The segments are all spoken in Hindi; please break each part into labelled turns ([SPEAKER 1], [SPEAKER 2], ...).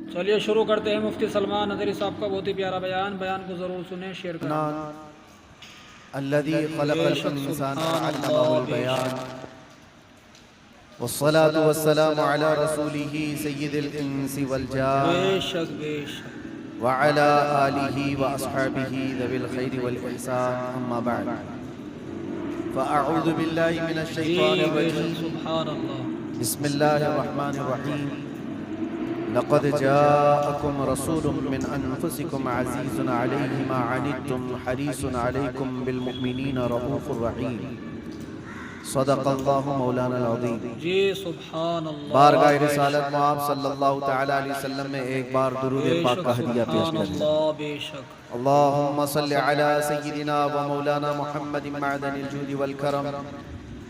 [SPEAKER 1] चलिए शुरू करते हैं। मुफ्ती सलमान नदरी साहब का बहुत ही प्यारा बयान को ज़रूर सुने, शेयर करें।
[SPEAKER 2] अल्लज़ी खलक़ल इंसान अल्लमहुल बयान वस्सलातु वस्सलामु अला रसूलिही सय्यिदिल इंसी वल जान
[SPEAKER 1] बेशक बेशक
[SPEAKER 2] व अला आलिही व अस्हाबिही ज़विल खैरि वल इहसान अम्मा बअद फ़अऊज़ु बिल्लाहि मिनश शैतानिर रजीम
[SPEAKER 1] सुभानअल्लाह।
[SPEAKER 2] बिस्मिल्लाहिर रहमानिर रहीम लक़द जाअकुम रसूलुम मिन अनफुसिकुम अज़ीज़ुन अलैहि मा अनित्तुम हरीसुन अलैकुम बिल मुमिनीना रऊफ़ुर रहीम सदक़ल्लाहु मौलाना अज़ीम।
[SPEAKER 1] जी सुभानअल्लाह।
[SPEAKER 2] बारगाह रिसालत में आप सल्लल्लाहु तआला अलैहि वसल्लम में एक बार दुरूद पाक का हदिया पेश करें।
[SPEAKER 1] बेशक
[SPEAKER 2] अल्लाहुम्मा सल्लि अला सय्यिदिना व मौलाना मुहम्मदिन मअदनिल जूदि वल करम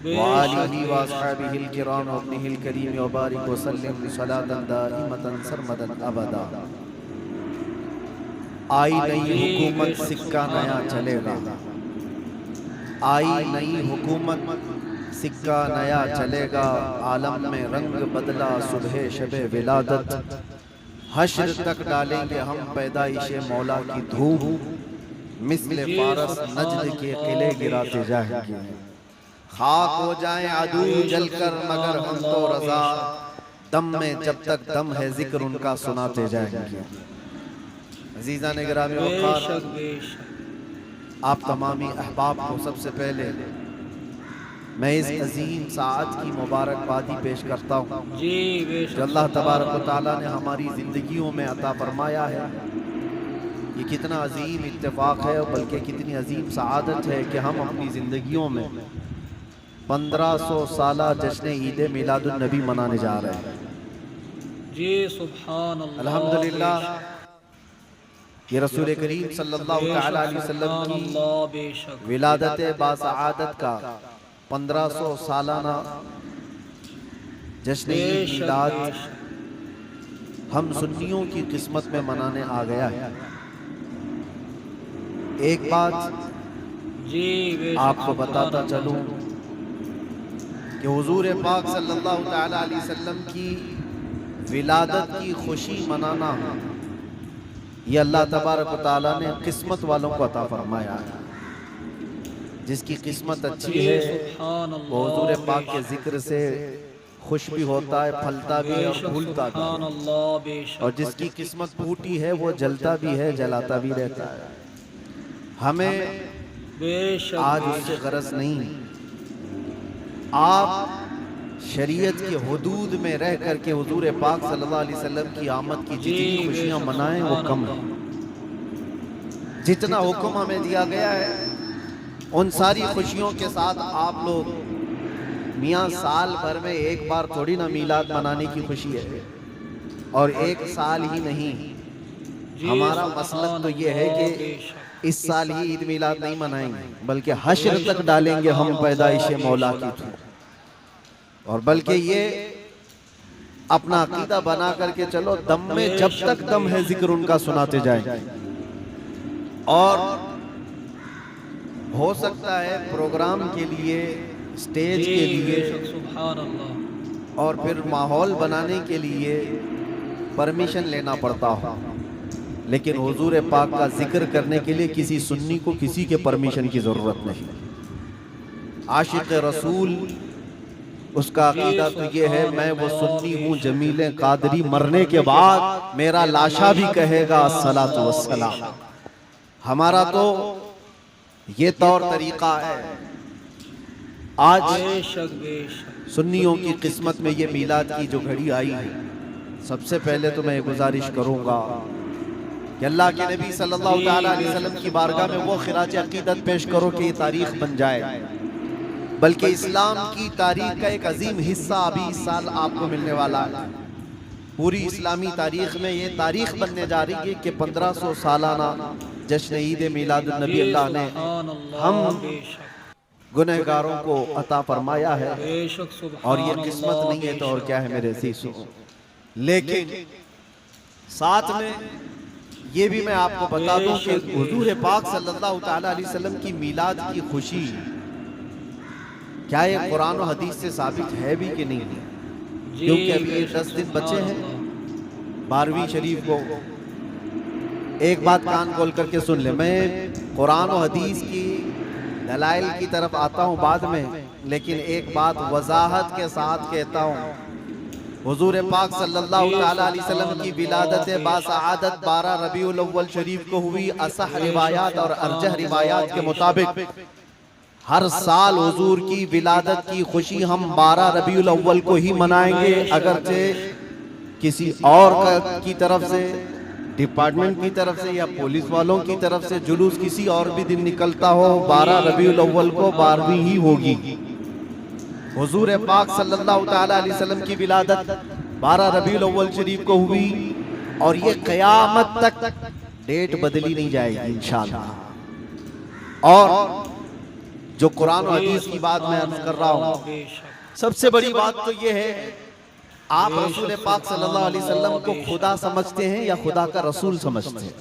[SPEAKER 2] व आलिहि व अस्हाबिहिल किराम व इब्निहिल करीम व बारिक व सल्लिम सलातन दाइमतन सरमदन अबदा। आई नई हुकूमत सिक्का नया चलेगा, आई नई हुकूमत सिक्का नया चलेगा, आलम में रंग बदला सुबह शबे विलादत, हश्र तक डालेंगे हम पैदाइशे मौला की धूप, मिस्ले फारस नजद के किले गिराते जाएंगे, खाक हो जाएं अदू जलकर मगर हम तो रजा, दम में जब तक दम है जिक्र उनका सुनाते जाएंगे। अजीज़ा ने गिरामी वक़ार, आप तमामी अहबाब को सबसे पहले मैं इस अजीम साअत की मुबारकबादी पेश करता हूँ जो अल्लाह तबारक व तआला ने हमारी ज़िंदगियों में अता फरमाया है। ये कितना अजीम इत्तेफाक है और बल्कि कितनी अजीम सआदत है कि हम अपनी ज़िंदगियों में 1500 साला जश्न ईद मिलादुन नबी मनाने जा रहे हैं।
[SPEAKER 1] जी सुभानअल्लाह।
[SPEAKER 2] अल्हम्दुलिल्लाह, ये रसूल करीम सल्लल्लाहु तआला अलैहि वसल्लम की विलादत बासआदत का 1500 सालाना जश्न ईद मिलाद हम सुन्नियों की किस्मत में मनाने आ गया है। एक बात
[SPEAKER 1] जी
[SPEAKER 2] आपको बताता चलूं कि हुजूर पाक सल्लल्लाहु तआला अलैहि वसल्लम की विलादत की खुशी मनाना ये अल्लाह तबारक व तआला ने किस्मत वालों को अता फरमाया है। जिसकी किस्मत अच्छी है वो हुजूर पाक के जिक्र से खुश भी होता है, फलता भी है और फूलता भी है, और जिसकी किस्मत फूटी है वो जलता भी है, जलाता भी रहता है। हमें आज उससे गरज नहीं, आप शरीयत के हुदूद में रह करके हुजूर पाक सल्लल्लाहु अलैहि वसल्लम की आमद की जितनी खुशियां मनाएं वो कम है। जितना हुक्म हमें दिया गया है उन सारी खुशियों के साथ आप लोग मियाँ साल भर में एक बार थोड़ी ना मीलाद मनाने की खुशी है, और एक साल ही नहीं, हमारा मसलक तो ये है कि इस साल ही ईद मिलाद नहीं मनाएंगे बल्कि हश्र तक डालेंगे हम पैदाइश मौला की थी, और बल्कि ये अपना अकीदा बना करके चलो दम में जब तक दम है जिक्र उनका सुनाते जाएंगे। और हो सकता है प्रोग्राम के लिए, स्टेज के लिए और फिर माहौल बनाने के लिए परमिशन लेना पड़ता हो, लेकिन हुजूर पाक का जिक्र करने के लिए किसी सुन्नी को किसी के परमिशन की जरूरत नहीं। आशिक रसूल उसका अकीदा तो ये है, मैं वो सुन्नी हूँ जमील कादरी, मरने के बाद मेरा लाशा भी कहेगा अस्सलातु वस्सलाम। हमारा तो ये तौर तरीका है। आज सुन्नियों की किस्मत में ये मीलाद की जो घड़ी आई है, सबसे पहले तो मैं गुजारिश करूंगा कि अल्लाह के नबी सल्लल्लाहु तआला अलैहि वसल्लम की बारगाह में वो खिराज अकीदत पेश करो कि ये तारीख बन जाए, बल्कि इस्लाम की तारीख का एक अजीम हिस्सा अभी इस साल आपको मिलने वाला है। पूरी इस्लामी तारीख में ये तारीख बनने जा रही है कि 1500 सालाना जश्न ईद मिलाद नबी अल्लाह ने हम गुनहगारों को अता फरमाया है, और ये किस्मत नहीं है तो और क्या है मेरे अज़ीज़ों। लेकिन साथ में ये भी मैं आपको बता दूं कि हुजूर पाक सल्लल्लाहु तआला अलैहि वसल्लम की मिलाद की खुशी क्या ये कुरान और हदीस से साबित है भी कि नहीं है, क्योंकि अभी ये 10 दिन बचे हैं 12वीं शरीफ को एक बात कान खोल करके सुन ले। मैं कुरान और हदीस की दलाइल की तरफ आता हूँ बाद में, लेकिन एक बात वजाहत के साथ कहता हूँ। हुजूर पाक सल्लल्लाहु ताला अलैहि वसल्लम की विलादत बासआदत 12 रबीउल अव्वल शरीफ को हुई। असह रिवायात और अर्जह रिवायात के मुताबिक हर साल हुजूर की विलादत की खुशी हम 12 रबीउल अव्वल को ही मनाएंगे, अगरचे किसी और की तरफ से, डिपार्टमेंट की तरफ से या पुलिस वालों की तरफ से जुलूस किसी और भी दिन निकलता हो, 12 रबीउल अव्वल को 12वीं ही होगी। हुजूर पाक सल्लल्लाहु ताला अलैहि वसल्लम की विलादत 12 रबीउल अव्वल शरीफ को हुई और ये क़यामत तक डेट बदली नहीं जाएगी इंशाअल्लाह। और जो कुरान और हदीस की बात मैं अर्ज कर रहा हूँ, सबसे बड़ी बात तो ये है, आप रसूल पाक सल्लल्लाहु अलैहि वसल्लम को खुदा समझते हैं या खुदा का रसूल समझते हैं?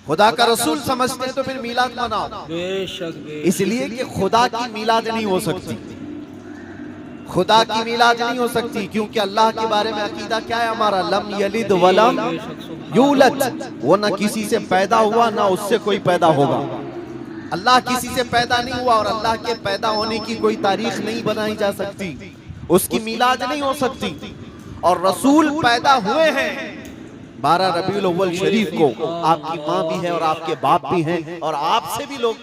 [SPEAKER 2] खुदा का रसूल समझते हैं तो फिर मीलाद मनाओ। इसलिए कि खुदा की मीलाद नहीं हो सकती, खुदा की मीलाद नहीं हो सकती, क्योंकि अल्लाह के बारे में अकीदा क्या है हमारा? लम यलिद वलम यूलद, वो ना किसी से पैदा हुआ ना उससे कोई पैदा होगा। अल्लाह किसी से पैदा नहीं हुआ और अल्लाह के पैदा होने की कोई तारीख नहीं बनाई जा सकती, उसकी मीलाद नहीं हो सकती। और रसूल पैदा हुए हैं 12 रबीउल अव्वल शरीफ को। आपकी माँ भी है और आपके बाप भी हैं और आपसे भी लोग,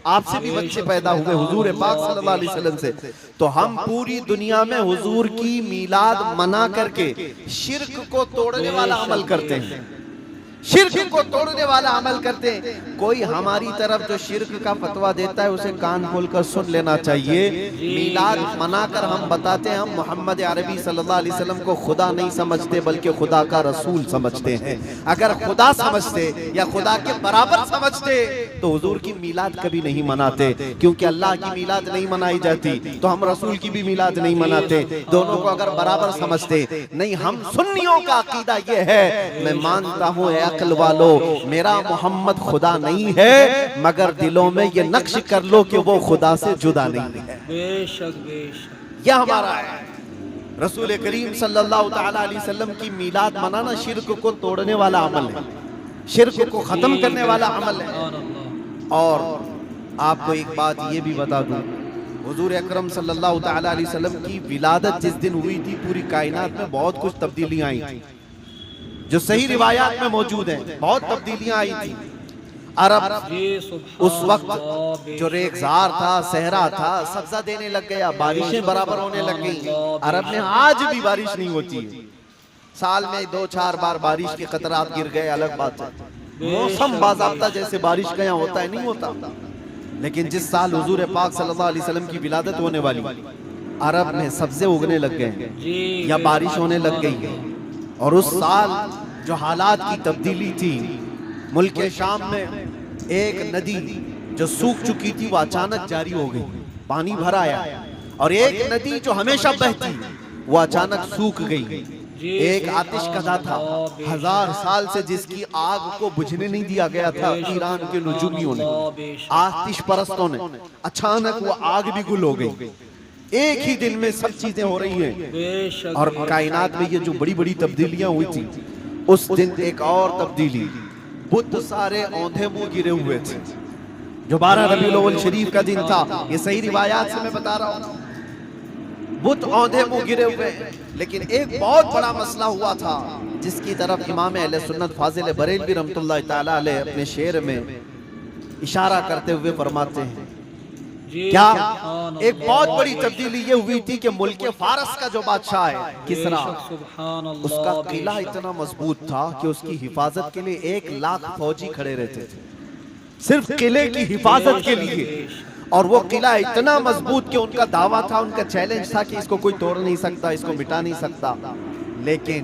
[SPEAKER 2] आपसे भी बच्चे पैदा हुए हुजूर पाक सल्लल्लाहु अलैहि वसल्लम से। तो हम पूरी दुनिया में हुजूर की मीलाद मना करके शिर्क को तोड़ने वाला अमल करते हैं, शिर्क को तोड़ने वाला अमल करते हैं। कोई हमारी तरफ जो शिर्क का फतवा देता है उसे कान खोलकर सुन लेना चाहिए। मीलाद मनाकर हम बताते हैं हम मोहम्मद अरबी सल्लल्लाहु अलैहि वसल्लम को खुदा नहीं समझते बल्कि खुदा का रसूल समझते हैं। अगर खुदा समझते या खुदा के बराबर समझते तो हुजूर की मीलाद कभी नहीं मनाते, क्योंकि अल्लाह की मीलाद नहीं मनाई जाती तो हम रसूल की भी मीलाद नहीं मनाते। दोनों को अगर बराबर समझते नहीं, हम सुन्नियों का अकीदा ये है, मैं मानता हूँ अक्ल वालो, मेरा मोहम्मद खुदा नहीं है, मगर दिलों में ये नक्श कर लो कि वो खुदा से जुदा नहीं है।
[SPEAKER 1] बेशक बेशक
[SPEAKER 2] यह हमारा है। रसूल करीम सल्लल्लाहु ताला अलैहि वसल्लम की मीलाद मनाना शिर्क को तोड़ने वाला अमल है, शिर्क को खत्म करने वाला अमल है। और आपको एक बात ये भी बता दूं, हुजूर अकरम सल्लल्लाहु ताला अलैहि वसल्लम की विलादत जिस दिन हुई थी पूरी कायनात में बहुत कुछ तब्दीलियां आई थी, जो सही रिवायात में मौजूद हैं। बहुत तब्दीलियां आई थी। अरब उस वक्त जो रेगिस्तान था, सहरा था, सब्जा देने लग गया, बारिशें बराबर होने लग गई। अरब में आज भी बारिश नहीं होती है, साल में 2-4 बार बारिश के कतरात गिर गए, अलग बात है। मौसम बाज़ाब्ता जैसे बारिश का यहाँ होता है नहीं होता। लेकिन जिस साल हुजूर पाक सल्लल्लाहु अलैहि वसल्लम की विलादत होने वाली, अरब में सब्जे उगने लग गए या बारिश होने लग गई है। और उस साल जो हालात की तब्दीली थी, मुल्क शाम में एक नदी जो सूख चुकी थी वो अचानक जारी हो गई, पानी भर आया। और एक नदी जो हमेशा बहती वो अचानक सूख गई। एक आतिश कदा था 1000 साल से जिसकी आग को बुझने नहीं दिया गया था ईरान के नुजूमियों ने, आतिश परस्तों ने, अचानक वो आग भी गुल हो गई। एक ही दिन में सब चीजें हो रही हैं। और कायनात में ये जो बड़ी बड़ी तब्दीलियां हुई थी, उस दिन एक और तब्दीली, बुत सारे औंधे मुंह गिरे हुए थे, जो 12 रबीउल अव्वल शरीफ का दिन था। ये सही रिवायात से मैं बता रहा हूँ, बुत औंधे मुंह गिरे हुए। लेकिन एक बहुत बड़ा मसला हुआ था जिसकी तरफ इमाम अहले सुन्नत फाजिल बरेलवी रहमतुल्लाह ताला अलैह अपने शेर में इशारा करते हुए फरमाते हैं, क्या एक बहुत बड़ी तब्दीली ये हुई थी कि मुल्क फारस का जो बादशाह है किसरा, उसका किला इतना मजबूत था कि उसकी हिफाजत के लिए 1 लाख फौजी खड़े रहते थे, सिर्फ किले की हिफाजत के लिए। और वो किला इतना मजबूत कि उनका दावा था, उनका चैलेंज था कि इसको कोई तोड़ नहीं सकता, इसको मिटा नहीं सकता। लेकिन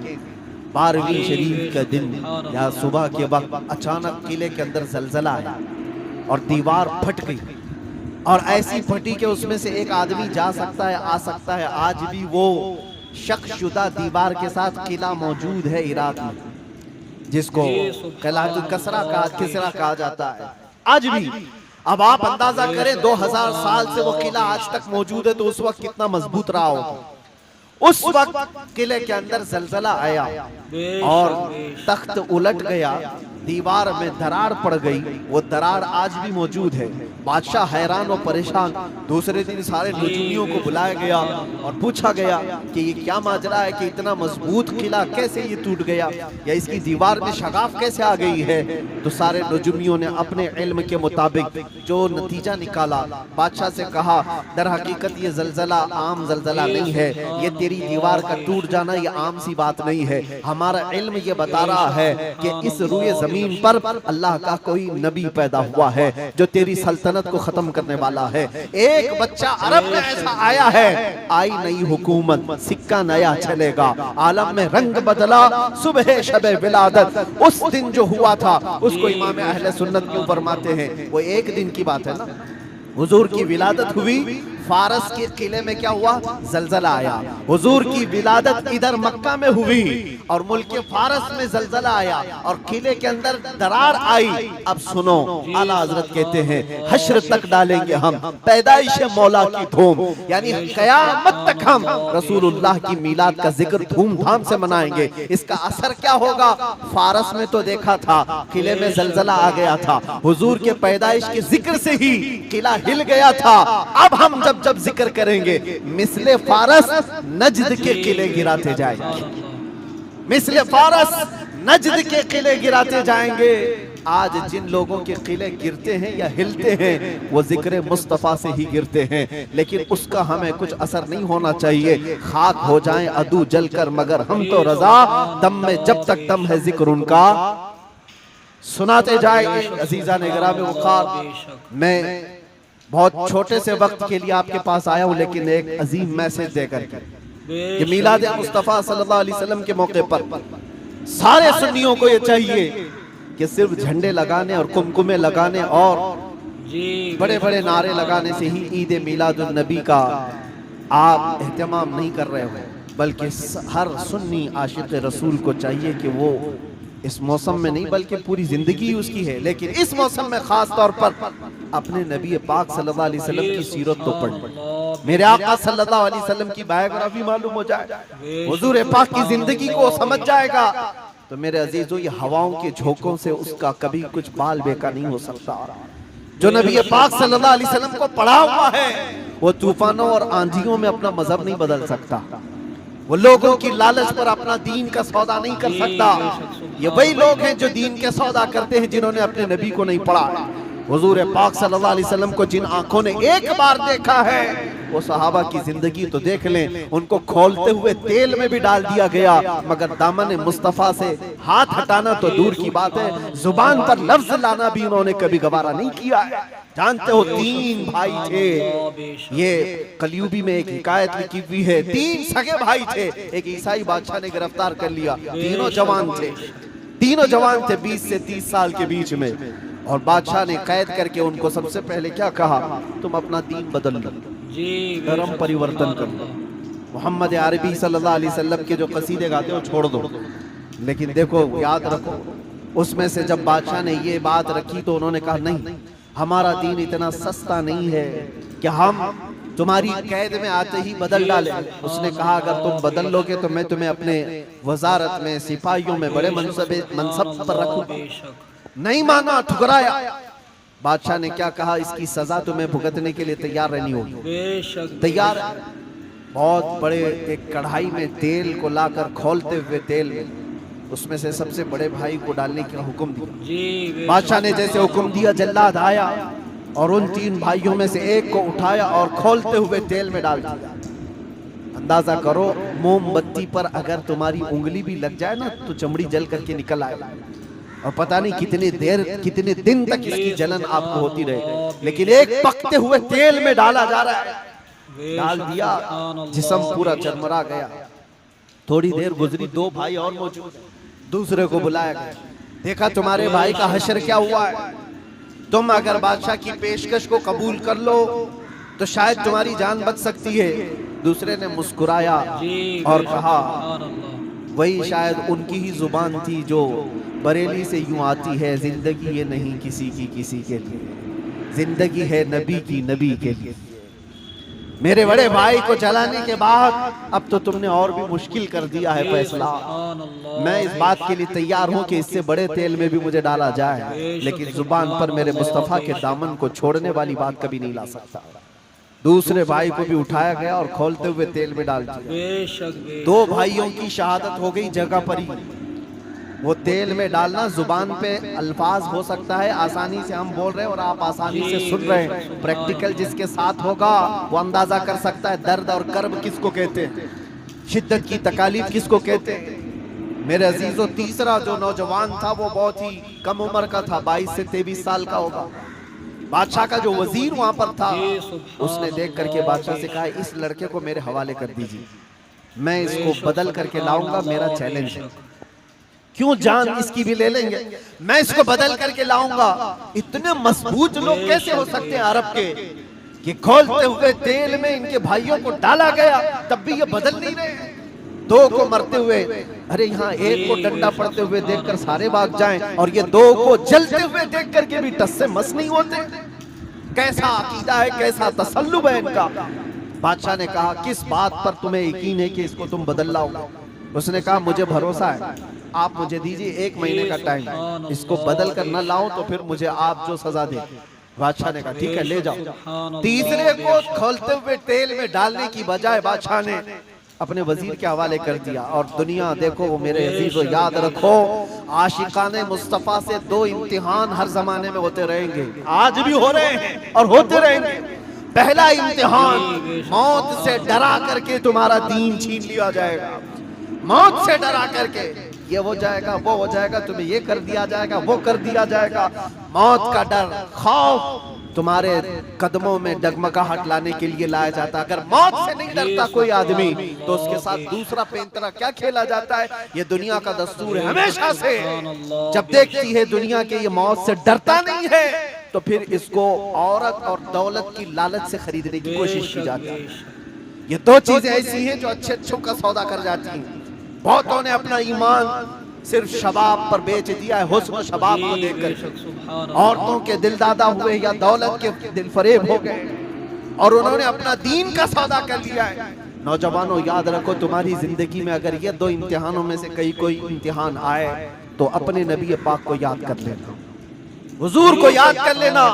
[SPEAKER 2] 12वीं शरीफ का दिन या सुबह के वक्त अचानक किले के अंदर जलजला आया और दीवार फट गई। और ऐसी फटी कि उसमें से एक आदमी जा सकता है, आ सकता है। आज भी वो शक्शुदा दीवार के साथ किला मौजूद है इराक में, जिसको किलातुल कसरा कहा जाता है आज भी। अब आप अंदाजा करें 2000 साल से वो किला आज तक मौजूद है तो उस वक्त कितना मजबूत रहा होगा। उस वक्त किले के अंदर जलजला आया और तख्त उलट गया, दीवार में दरार पड़ गई। वो दरार आज भी मौजूद है। बादशाह हैरान और परेशान। दूसरे दिन सारे नजूमियों को बुलाया गया और पूछा गया कि ये क्या माजरा है कि इतना मजबूत किला कैसे ये टूट गया, या इसकी दीवार में शगाफ कैसे आ गई है। तो सारे नजूमियों ने अपने इल्म के मुताबिक जो नतीजा निकाला, बादशाह से कहा दर हकीकत ये जलजला आम जलजला नहीं है, ये तेरी दीवार का टूट जाना ये आम सी बात नहीं है। हमारा इल्म ये बता रहा है कि इस रुए जमीन पर अल्लाह का कोई नबी पैदा हुआ है जो तेरी सल्तनत को खत्म करने वाला है। एक बच्चा अरब में ऐसा आया है, आई नई हुकूमत, सिक्का नया चलेगा, आलम में रंग बदला, सुबह शबे विलादत। उस दिन जो हुआ था उसको इमाम अहले सुन्नत क्यों फरमाते हैं, वो एक दिन की बात है ना। हुजूर की विलादत हुई, फारस के किले में क्या हुआ, जलजला आया। हुजूर की विलादत इधर मक्का में हुई और मुल्क फारस में जलजला आया और किले के अंदर दरार आई। अब सुनो, आला हजरत कहते हैं हश्र तक डालेंगे हम पैदाइश मौला की धूम, यानी कयामत तक हम रसूलुल्लाह की मिलाद का जिक्र धूमधाम से मनाएंगे। इसका असर क्या होगा, फारस में तो देखा था किले में जलजला आ गया था, हुजूर के पैदाइश के जिक्र से ही किला हिल गया था। अब हम जब जिक्र करेंगे मिसले फारस नजद के किले गिराते जाएंगे, मिसले फारस नजद के किले गिराते जाएंगे। आज जिन लोगों के किले गिरते हैं या हिलते हैं वो जिक्र मुस्तफा से ही गिरते हैं, लेकिन उसका हमें कुछ असर नहीं होना चाहिए। खाक हो जाएं अदू जलकर मगर हम तो रजा, दम में जब तक दम है जिक्र उनका सुनाते जाए। अजीजा ने गिरामे वक़ार, मैं बहुत छोटे से वक्त के लिए आपके पास आया हूँ, लेकिन एक अजीम मैसेज देकर कि मिलाद मुस्तफा सल्लल्लाहु अलैहि वसल्लम के मौके पर सारे सुन्नियों को ये चाहिए कि सिर्फ झंडे लगाने और कुमकुमे लगाने और बड़े बड़े नारे लगाने से ही ईद मिलादुन नबी का आप एहतमाम नहीं कर रहे हो, बल्कि हर सुन्नी आशिक रसूल को चाहिए कि वो इस मौसम में नहीं बल्कि पूरी जिंदगी उसकी है, लेकिन इस मौसम में खास तौर पर अपने नबी पाक सल्लल्लाहु अलैहि वसल्लम की सीरत तो पढ़, मेरे आका सल्लल्लाहु अलैहि वसल्लम की बायोग्राफी मालूम हो जाए, हुजूर पाक की जिंदगी को समझ जाएगा। तो मेरे अजीजों, ये हवाओं के झोंकों से उसका कभी कुछ बाल बेका नहीं हो सकता। जो नबी पाक सल्लल्लाहु अलैहि वसल्लम को पढ़ा हुआ है वो तूफानों और आंधियों में अपना मजहब नहीं बदल सकता, वो लोगों की लालच पर अपना दीन का सौदा नहीं कर सकता। ये वही लोग हैं जो दीन के सौदा करते हैं जिन्होंने अपने नबी को नहीं पढ़ा। हुजूर पाक सल्लल्लाहु अलैहि वसल्लम को जिन आंखों ने एक बार देखा है वो सहाबा की जिंदगी तो देख लें, उनको खोलते हुए तेल में भी डाल दिया गया, मगर दामन मुस्तफा से हाथ हटाना तो दूर की बात है, जुबान पर लफ्ज लाना भी उन्होंने कभी गवारा नहीं किया है। जानते हो, 3 भाई थे, ये कलयुगी में एक हिकायत लिखी हुई है, 3 सगे भाई थे। एक ईसाई बादशाह ने गिरफ्तार कर लिया, तीनों जवान थे 20 से 30 साल के बीच में, और बादशाह ने कैद करके उनको सबसे पहले क्या कहा, तुम अपना दीन बदल लो, धर्म परिवर्तन कर लो, मोहम्मद अरबी सल्लल्लाहु अलैहि वसल्लम के जो कसीदे गाते हो छोड़ दो। लेकिन देखो, याद रखो, उसमें से जब बादशाह ने ये बात रखी तो उन्होंने कहा नहीं, हमारा दीन इतना सस्ता नहीं है कि हम तुम्हारी कैद में आते ही बदल डाले। उसने कहा अगर तुम बदल लोगे तो मैं तुम्हें अपने वजारत में, सिपाहियों में बड़े मनसब पर रखूंगा। नहीं माना, ठुकराया। बादशाह ने क्या कहा, इसकी सजा तुम्हें भुगतने के लिए तैयार रहनी होगी। तैयार। बहुत बड़े एक कढ़ाई में तेल को लाकर खोलते हुए तेल में उसमें से सबसे बड़े भाई को डालने का हुक्म दिया। बादशाह ने जैसे हुक्म दिया, जल्लाद आया और उन 3 भाइयों में से एक को उठाया और खोलते हुए तेल में डाल दिया। अंदाजा करो, मोमबत्ती पर अगर तुम्हारी उंगली भी लग जाए ना तो चमड़ी जल करके निकल आए, और पता नहीं कितने दिन तक इसकी जलन आपको होती रहे, लेकिन एक पकते हुए तेल में डाला जा रहा है। डाल दिया, जिस्म पूरा चरमरा गया। थोड़ी देर गुजरी, 2 भाई और मौजूद, दूसरे को बुलाया गया, देखा तुम्हारे भाई का हश्र क्या हुआ है, तुम अगर बादशाह की पेशकश को कबूल कर लो तो शायद तुम्हारी जान बच सकती है। दूसरे ने मुस्कुराया और कहा, वही शायद उनकी ही जुबान थी जो बरेली से यूं आती है, जिंदगी ये नहीं किसी की किसी के लिए, जिंदगी है नबी की नबी के लिए। मेरे बड़े भाई को जलाने के बाद अब तो तुमने और भी मुश्किल कर दिया है फैसला। मैं इस बात के लिए तैयार हूं कि इससे बड़े तेल में भी मुझे डाला जाए, लेकिन जुबान पर मेरे मुस्तफा के दामन को छोड़ने वाली बात कभी नहीं ला सकता। दूसरे भाई को भी उठाया गया और खोलते हुए तेल में डाल दिया। दो भाइयों की शहादत हो गई जगह पर ही। वो तेल में डालना जुबान पे अल्फाज हो सकता है, आसानी से हम बोल रहे हैं और आप आसानी से सुन रहे हैं। प्रैक्टिकल जिसके साथ होगा वो अंदाजा कर सकता है दर्द और कर्ब किसको कहते हैं, शिद्दत की तकालीफ किसको कहते हैं। मेरे अजीजों, तीसरा जो नौजवान था वो बहुत ही कम उम्र का था, 22 से 23 साल का होगा। बादशाह का जो वजीर वहां पर था उसने देख करके बादशाह से कहा, इस लड़के को मेरे हवाले कर दीजिए, मैं इसको बदल करके लाऊंगा, मेरा चैलेंज है। क्यों जान इसकी भी ले लेंगे, मैं इसको बदल करके लाऊंगा। इतने मजबूत लोग कैसे हो सकते हैं अरब के कि खोलते हुए तेल में इनके भाइयों को डाला गया तब भी ये बदल नहीं रहे। दो को मरते हुए, अरे यहाँ एक को डंडा पड़ते हुए देखकर सारे भाग जाएं और ये दो को जलते हुए देख करके भी टस से मस नहीं होते। कैसा अकीदा है, कैसा तसल्लुब है इनका। बादशाह ने कहा, किस बात पर तुम्हें यकीन है कि इसको तुम बदल लाओगे? उसने कहा, मुझे भरोसा है, आप मुझे दीजिए 1 महीने का टाइम, इसको बदल कर न लाऊं तो फिर मुझे आप जो सजा दे। बादशाह ने कहा, ठीक है ले जाओ। तीसरे को खोलते हुए तेल में डालने की बजाय बादशाह ने अपने वजीर के हवाले कर दिया। और दुनिया देखो, वो मेरे अजीजों याद रखो, आशिकाने मुस्तफा से 2 इम्तिहान हर जमाने में होते रहेंगे, आज भी हो रहे हैं और होते रहेंगे। पहला इम्तिहान, मौत से डरा करके तुम्हारा दीन छीन लिया जाएगा। मौत से डरा करके ये हो जाएगा, वो हो जाएगा, तुम्हें ये कर दिया जाएगा, वो कर दिया जाएगा। मौत का डर, खौफ तुम्हारे कदमों में डगमगाहट लाने के लिए लाया जाता है। अगर मौत से नहीं डरता कोई आदमी तो उसके साथ दूसरा पैंतरा क्या खेला जाता है। ये दुनिया का दस्तूर है हमेशा से। जब देखती है दुनिया के ये मौत से डरता नहीं है तो फिर इसको औरत और दौलत की लालच से खरीदने की कोशिश की जाती है। ये 2 चीजें ऐसी हैं जो अच्छे अच्छों का सौदा कर जाती हैं। बहुतों ने अपना ईमान सिर्फ शबाब पर बेच दिया है, हुस्न शबाब को देखकर। औरतों के दिल दादा हुए या दौलत के दिल फरेब हो गए और उन्होंने अपना दीन का सौदा कर लिया है। नौजवानों याद रखो, तुम्हारी जिंदगी में अगर ये 2 इम्तिहानों में से कोई इम्तिहान आए तो अपने नबी पाक को याद कर लेना, हुजूर को याद कर लेना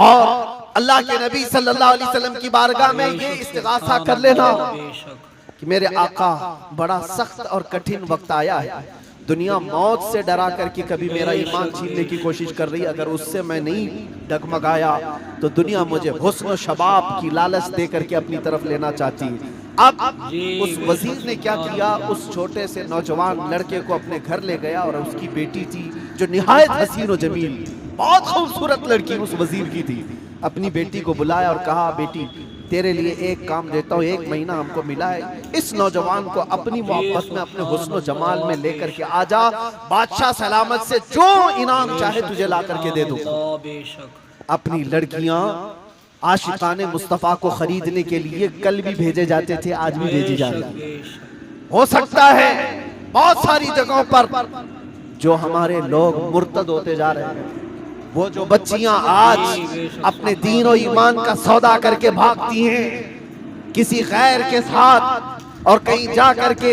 [SPEAKER 2] और अल्लाह के नबी सल्लल्लाहु अलैहि वसल्लम की बारगाह में ये इस्तिगासा कर लेना कि मेरे आका, बड़ा सख्त और कठिन वक्त आया है। दुनिया मौत से डरा करके कभी मेरा ईमान छीनने की कोशिश कर रही है, अगर उससे मैं नहीं डगमगाया तो दुनिया मुझे हुस्न शबाब की लालच दे करके अपनी तरफ लेना चाहती है। अब उस वजीर ने क्या किया, उस छोटे से नौजवान लड़के को अपने घर ले गया और उसकी बेटी थी जो निहायत हसीन और जमील, बहुत खूबसूरत लड़की उस वजीर की थी। अपनी बेटी को बुलाया और कहा, बेटी तेरे लिए एक काम देता हूँ, 1 महीना हमको मिला है, इस नौजवान को अपनी मोहब्बत में, अपने हुस्न जमाल में लेकर के आजा, बादशाह सलामत से जो इनाम चाहे तुझे ला करके दे दूंगा। अपनी लड़कियां आशिकाने मुस्तफा को खरीदने के लिए कल भी भेजे जाते थे, आज भी भेजी जा रही। हो सकता है बहुत सारी जगहों पर जो हमारे लोग मुर्तद होते जा रहे हैं, वो जो बच्चियां आज अपने दीन और ईमान का सौदा करके भागती हैं किसी गैर के साथ और कहीं जा करके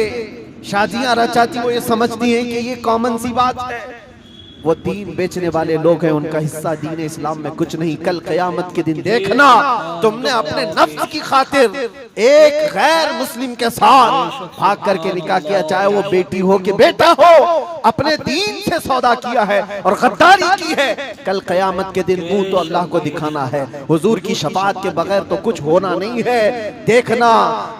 [SPEAKER 2] शादियां रचाती, वो ये समझती हैं कि ये कॉमन सी बात है। वो दीन बेचने वाले लोग हैं, उनका हिस्सा दीन इस्लाम में कुछ नहीं। कल क़यामत के दिन देखना, तुमने अपने नफ्स की खातिर एक गैर मुस्लिम के साथ भाग करके निकाह किया, चाहे वो बेटी हो कि बेटा हो, अपने दीन से सौदा किया है और गद्दारी की है। कल क़यामत के दिन मुंह तो अल्लाह को दिखाना है, हुजूर की शफाअत के बगैर तो कुछ होना नहीं है। देखना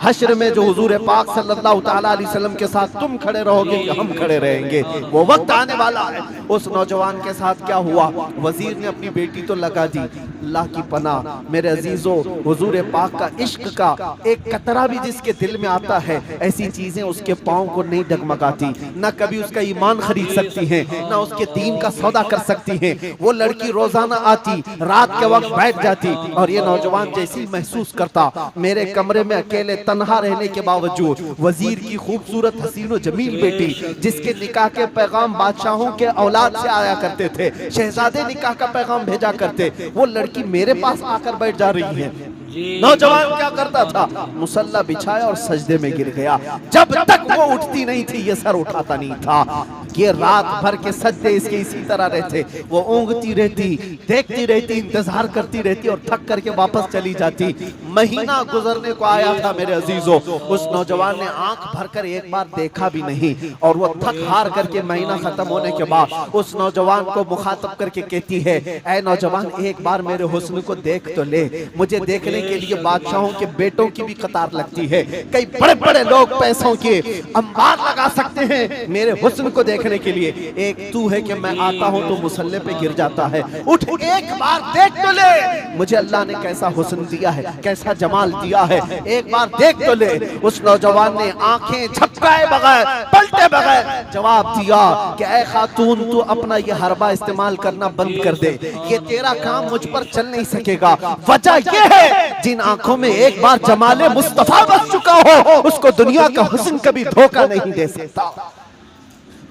[SPEAKER 2] हश्र में जो हुजूर पाक सल्लल्लाहु तआला अलैहि वसल्लम के साथ तुम खड़े रहोगे कि हम खड़े रहेंगे, वो वक्त आने वाला है। उस नौजवान के साथ क्या हुआ, वजीर ने अपनी बेटी तो लगा दी। अल्लाह की पनाह मेरे अजीजों, हुजूर पाक का इश्क का एक कतरा भी जिसके दिल में आता है, ऐसी चीजें उसके पाँव को नहीं डगमगाती, न कभी उसका ईमान खरीद सकती हैं, न उसके दीन का सौदा कर सकती हैं। वो लड़की रोजाना आती, रात के वक्त बैठ जाती और ये नौजवान जैसे ही महसूस करता मेरे कमरे में अकेले तन्हा रहने के बावजूद वजीर की खूबसूरत हसीन और जमील बेटी, जिसके निकाह के पैगाम बादशाहों के औलाद से आया करते थे, शहजादे निकाह का पैगाम भेजा करते, वो लड़की मेरे पास आकर बैठ जा रही है। नौजवान क्या करता था? मुसल्ला बिछाया और सजदे में गिर गया। जब तक वो उठती नहीं थी ये सर उठाता नहीं था। ये रात भर के सजदे इसके इसी तरह रहते। वो ऊँगती रहती, देखती रहती, इंतजार करती रहती और थक करके वापस चली जाती। महीना गुजरने को आया था मेरे अजीजों। उस नौजवान ने आंख भरकर एक बार देखा भी नहीं और वो थक हार करके महीना खत्म होने के बाद उस नौजवान को मुखातब करके कहती है, ऐ नौजवान एक बार मेरे हुस्न को देख तो ले। मुझे देखने के लिए बादशाहों के बेटों की भी कतार लगती है। कई बड़े बड़े लोग पैसों के अंबार लगा सकते हैं मेरे हुस्न को देखने के लिए। एक तू है कि मैं आता हूं तो मुसल्ले पे गिर जाता है। उठ एक बार देख तो ले, मुझे अल्लाह ने कैसा हुस्न दिया है, कैसा जमाल दिया है, एक बार देख तो ले। उस नौजवान ने आंखें झपकाए बगैर, पलटे बगैर जवाब दिया कि ऐ खातून तू अपना ये हरबा इस्तेमाल करना बंद कर दे। ये तेरा काम मुझ पर चल नहीं सकेगा। वजह यह है जिन आंखों में एक बार जमाले मुस्तफा बस चुका हो उसको दुनिया का हुस्न कभी धोखा नहीं दे सकता।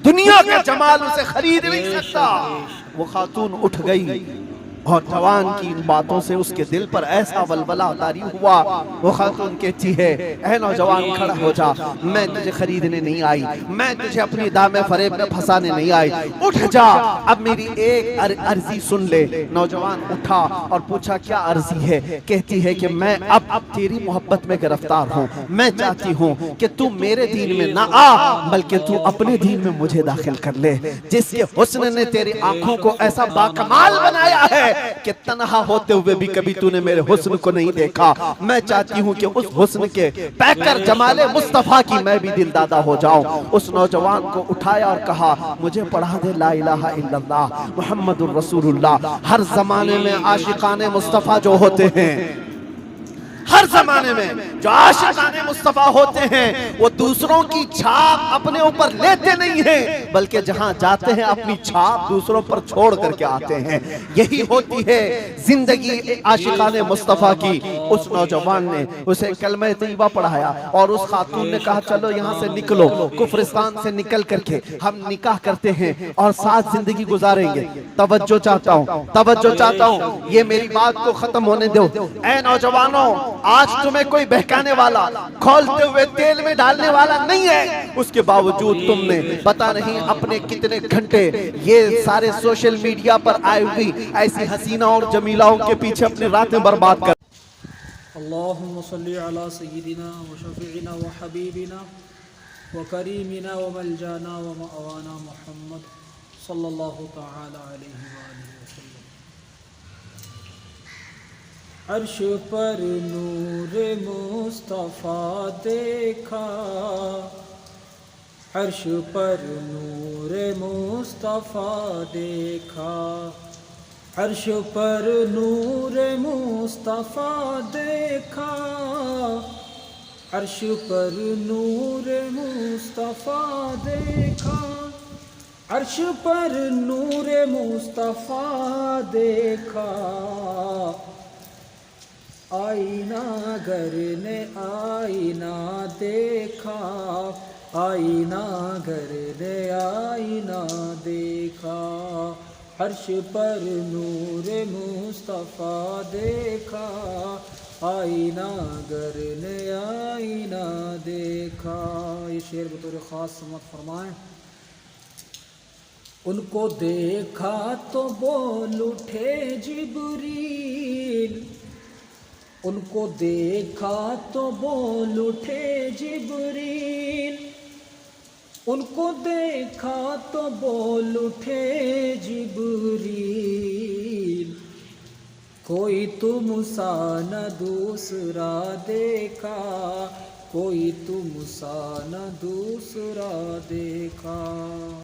[SPEAKER 2] दुनिया का जमाल उसे खरीद नहीं सकता। वो खातून उठ गई और जवान की इन बातों से उसके दिल पर ऐसा वलवला तारी हुआ। वो खातून कहती है, ऐ नौजवान खड़ा हो जा, मैं तुझे खरीदने नहीं आई, मैं तुझे अपनी दामे फरेब में फंसाने नहीं आई। उठ जा, अब मेरी एक अर्जी सुन ले। नौजवान उठा और पूछा क्या अर्जी है? कहती है कि मैं अब तेरी मोहब्बत में गिरफ्तार हूँ। मैं चाहती हूँ कि तू मेरे दीन में ना आ बल्कि तू अपने दीन में मुझे दाखिल कर ले। जिसके हुस्न ने तेरी आंखों को ऐसा बाकमाल बनाया है कि तन्हा होते हुए भी कभी तूने मेरे हुस्न को नहीं देखा। मैं चाहती हूँ कि उस हुस्न के पैकर जमाले मुस्तफा की मैं भी दिलदादा हो जाऊं। उस नौजवान को उठाया और कहा, मुझे पढ़ा दे ला इलाहा इल्लल्लाह मुहम्मदुर रसूलुल्लाह। हर जमाने में आशिकाने मुस्तफा जो होते हैं, हर जमाने में जो आशिकाने मुस्तफा होते हैं वो दूसरों की छाप अपने ऊपर लेते नहीं हैं बल्कि जहां जाते हैं अपनी छाप दूसरों पर छोड़ करके आते हैं। यही होती है जिंदगी आशिकाने मुस्तफा की। उस नौजवान ने उसे कलमा तैयबा पढ़ाया और उस खातून ने कहा, चलो यहाँ से निकलो, कुफरिस्तान से निकल करके हम निकाह करते हैं और साथ जिंदगी गुजारेंगे। तवज्जो चाहता हूँ, तवज्जो चाहता हूँ, ये मेरी बात को खत्म होने दो। ऐ नौजवानों, आज तुम्हें कोई बहकाने वाला, खोलते हुए तेल में डालने वाला नहीं है। उसके बावजूद तुमने पता नहीं अपने कितने घंटे ये सारे सोशल मीडिया पर आई हुई ऐसी हसीना और जमीलाओं के पीछे अपनी रातें बर्बाद कर।
[SPEAKER 1] अल्लाहुम्मा सल्ली अला सय्यिदिना व शफीइना व हबीबिना व करीमिना व मलजाना व मअवाना मुहम्मद सल्लल्लाहु तआला अलैहि वसल्लम। अर्श पर नूर मुस्तफ़ा देखा, अर्श पर नूर मुस्तफ़ा देखा, अर्श पर नूर मुस्तफ़ा देखा, अर्श पर नूर मुस्तफ़ा देखा, अर्श पर नूर मुस्तफ़ा देखा। आईना घर ने आईना देखा, आईना घर ने आईना देखा, अर्श पर नूर मुस्तफ़ा देखा, आईना घर ने आईना देखा। ये शेर बतौर ख़ास समत फरमाएं। उनको देखा तो बोल उठे जिब्रील, उनको देखा तो बोल उठे जिब्रील, उनको देखा तो बोल उठे जिब्रील। कोई तुम सा न दूसरा देखा, कोई तुम सा न दूसरा देखा।